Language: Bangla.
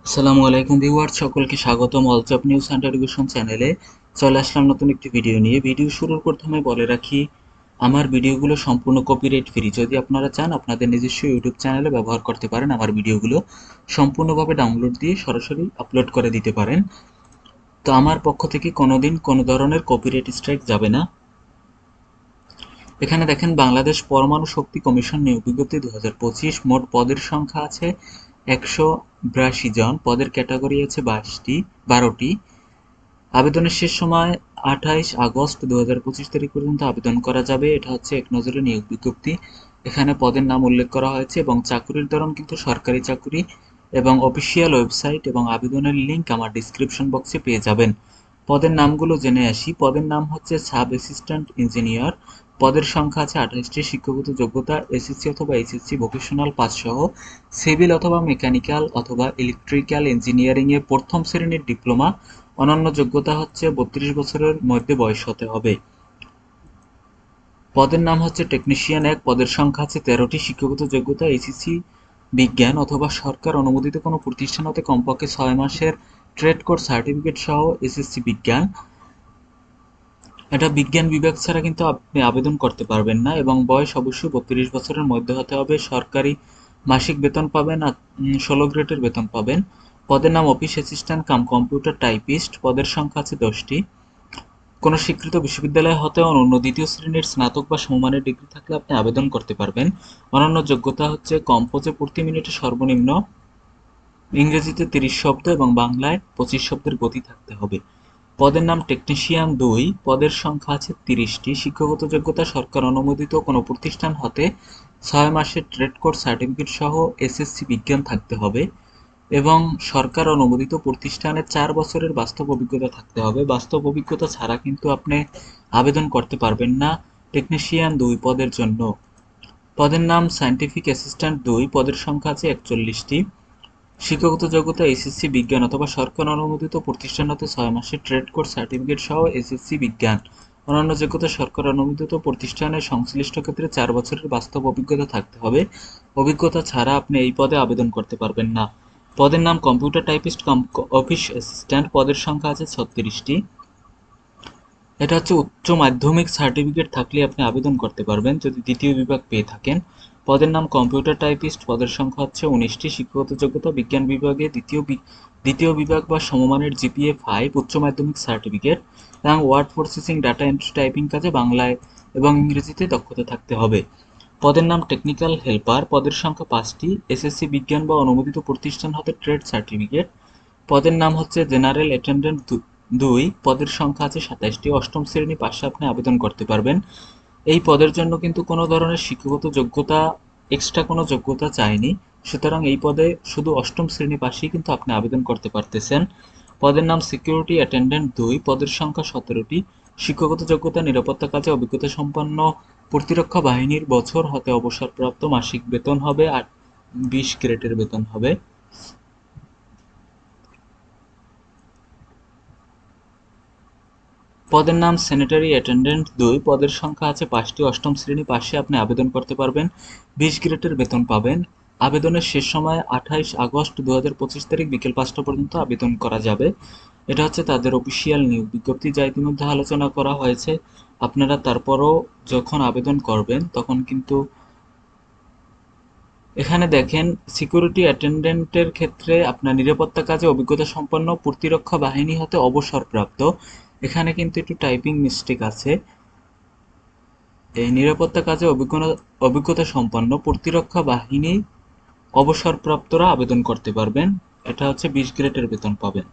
আসসালামু আলাইকুম ভিউয়ার্স, সকলকে স্বাগতম অলচপ নিউজ অ্যান্ড এডুকেশন চ্যানেলে। চলে আসলাম নতুন একটি ভিডিও নিয়ে। ভিডিও শুরুর প্রথমে বলে রাখি, আমার ভিডিওগুলো সম্পূর্ণ কপিরাইট ফ্রি। যদি আপনারা চান আপনাদের নিজস্ব ইউটিউব চ্যানেলে ব্যবহার করতে পারেন, আমার ভিডিওগুলো সম্পূর্ণভাবে ডাউনলোড দিয়ে সরাসরি আপলোড করে দিতে পারেন। তো আমার পক্ষ থেকে কোনোদিন কোনো ধরনের কপিরাইট স্ট্রাইক যাবে না। এখানে দেখেন, বাংলাদেশ পরমাণু শক্তি কমিশন নিয়োগ বিজ্ঞপ্তি 2025। মোট পদের সংখ্যা আছে 182 জন। পদের ক্যাটাগরি আছে 12টি। আবেদনের শেষ সময় 28 আগস্ট 2025 তারিখ পর্যন্ত আবেদন করা যাবে। এটা হচ্ছে এক নজরে নিয়োগ বিজ্ঞপ্তি। এখানে পদের নাম উল্লেখ করা হয়েছে এবং চাকুরির ধরন কিন্তু সরকারি চাকুরি, এবং অফিসিয়াল ওয়েবসাইট এবং আবেদনের লিঙ্ক আমার ডিসক্রিপশন বক্সে পেয়ে যাবেন। পদের নামগুলো জেনে আসি। পদের নাম হচ্ছে সাব অ্যাসিস্ট্যান্ট ইঞ্জিনিয়ার। পদের সংখ্যা আছে 28টি। শিক্ষাগত যোগ্যতা এসএসসি অথবা এইচএসসি ভোকেশনাল পাস সহ সিভিল অথবা মেকানিক্যাল অথবা ইলেকট্রিক্যাল ইঞ্জিনিয়ারিংয়ে প্রথম শ্রেণীর ডিপ্লোমা। অনন্য যোগ্যতা হচ্ছে 32 বছরের মধ্যে বয়স হতে হবে। পদের নাম হচ্ছে টেকনিশিয়ান 1। পদের সংখ্যা আছে 13টি। শিক্ষাগত যোগ্যতা এইচএসসি বিজ্ঞান অথবা সরকার অনুমোদিত কোনো প্রতিষ্ঠান হতে কমপক্ষে 6 মাসের ট্রেড কোর্স সার্টিফিকেট সহ এসএসসি বিজ্ঞান। এটা বিজ্ঞান বিভাগ ছাড়া কিন্তু আপনি আবেদন করতে পারবেন না, এবং বয়স অবশ্যই 32 বছরের মধ্যে হতে হবে। সরকারি মাসিক বেতন পাবেন আর 16 গ্রেডের বেতন পাবেন। পদের নাম office assistant cum computer typist. পদের সংখ্যা আছে 10টি। কোনো স্বীকৃত বিশ্ববিদ্যালয় হতে অনন্য দ্বিতীয় শ্রেণীর স্নাতক বা সমমানের ডিগ্রি থাকলে আপনি আবেদন করতে পারবেন। অন্যান্য যোগ্যতা হচ্ছে কম্পোজে প্রতি মিনিটে সর্বনিম্ন ইংরেজিতে 30 শব্দ এবং বাংলায় 25 শব্দের গতি থাকতে হবে। পদের নাম টেকনিশিয়ান 2। পদের সংখ্যা আছে 30টি। শিক্ষাগত যোগ্যতা সরকার অনুমোদিত কোনো প্রতিষ্ঠান হতে 6 মাসের ট্রেড কোর্স সার্টিফিকেট সহ এসএসসি বিজ্ঞান থাকতে হবে, এবং সরকার অনুমোদিত প্রতিষ্ঠানে 4 বছরের বাস্তব অভিজ্ঞতা থাকতে হবে। বাস্তব অভিজ্ঞতা ছাড়া কিন্তু আপনি আবেদন করতে পারবেন না টেকনিশিয়ান 2 পদের জন্য। পদের নাম সায়েন্টিফিক অ্যাসিস্ট্যান্ট 2। পদের সংখ্যা আছে 41টি। শিক্ষাগত যোগ্যতা এসএসসি বিজ্ঞান অথবা সরকার অনুমোদিত প্রতিষ্ঠান হতে 6 মাসের ট্রেড কোর্স সার্টিফিকেট সহ এসএসসি বিজ্ঞান। অন্যান্য যোগ্যতা সরকার অনুমোদিত প্রতিষ্ঠানের সংশ্লিষ্ট ক্ষেত্রে 4 বছরের বাস্তব অভিজ্ঞতা থাকতে হবে। অভিজ্ঞতা ছাড়া আপনি এই পদে আবেদন করতে পারবেন না। পদের নাম কম্পিউটার টাইপিস্ট কাম অফিস অ্যাসিস্ট্যান্ট। পদের সংখ্যা আছে 36টি। এটা হচ্ছে উচ্চ মাধ্যমিক সার্টিফিকেট থাকলে আপনি আবেদন করতে পারবেন যদি দ্বিতীয় বিভাগ পেয়ে থাকেন। পদের নাম কম্পিউটার টাইপিস্ট। পদের সংখ্যা হচ্ছে 19টি। শিক্ষাগত যোগ্যতা বিজ্ঞান বিভাগে দ্বিতীয় বিভাগ বা সমমানের জিপিএ 5, উচ্চ মাধ্যমিক সার্টিফিকেট, এবং word processing data entry typing কাজে বাংলায় এবং ইংরেজিতে দক্ষতা থাকতে হবে। পদের নাম টেকনিক্যাল হেল্পার। পদের সংখ্যা 5টি। এসএসসি বিজ্ঞান বা অনুমোদিত প্রতিষ্ঠান হতে ট্রেড সার্টিফিকেট। পদের নাম হচ্ছে জেনারেল অ্যাটেন্ডেন্ট 2। পদের সংখ্যা আছে 27টি। অষ্টম শ্রেণী পাশে আপনি আবেদন করতে পারবেন। এই পদের জন্য কিন্তু কোনো ধরনের শিক্ষাগত যোগ্যতা, এক্সট্রা কোনো যোগ্যতা চায়নি। সুতরাং এই পদে শুধু অষ্টম শ্রেণী পাশেই কিন্তু আপনি আবেদন করতে পারতেছেন। পদের নাম সিকিউরিটি অ্যাটেন্ডেন্ট 2। পদের সংখ্যা 17টি। শিক্ষাগত যোগ্যতা নিরাপত্তা কাজে অভিজ্ঞতা সম্পন্ন প্রতিরক্ষা বাহিনীর বছর হতে অবসরপ্রাপ্ত। মাসিক বেতন হবে 20 গ্রেডের বেতন হবে। পদের নাম স্যানিটারি অ্যাটেন্ডেন্ট 2। পদের সংখ্যা আছে 5টি। অষ্টম শ্রেণী পাশে আপনি আবেদন করতে পারবেন। 20 গ্রেডের বেতন পাবেন। আবেদনের শেষ সময় 28 আগস্ট 2025 তারিখ বিকেল 5টা পর্যন্ত আবেদন করা যাবে। এটা হচ্ছে তাদের অফিসিয়াল নিয়োগ বিজ্ঞপ্তি, যা ইতিমধ্যে আলোচনা করা হয়েছে। আপনারা তারপরও যখন আবেদন করবেন তখন কিন্তু এখানে দেখেন, সিকিউরিটি অ্যাটেন্ডেন্টের ক্ষেত্রে আপনার নিরাপত্তা কাজে অভিজ্ঞতা সম্পন্ন প্রতিরক্ষা বাহিনী হতে অবসরপ্রাপ্ত। এখানে কিন্তু একটু টাইপিং মিস্টেক আছে। এই নিরাপত্তা কাজে অভিজ্ঞতা সম্পন্ন প্রতিরক্ষা বাহিনী অবসরপ্রাপ্তরা আবেদন করতে পারবেন। এটা হচ্ছে 20 গ্রেডের বেতন পাবেন।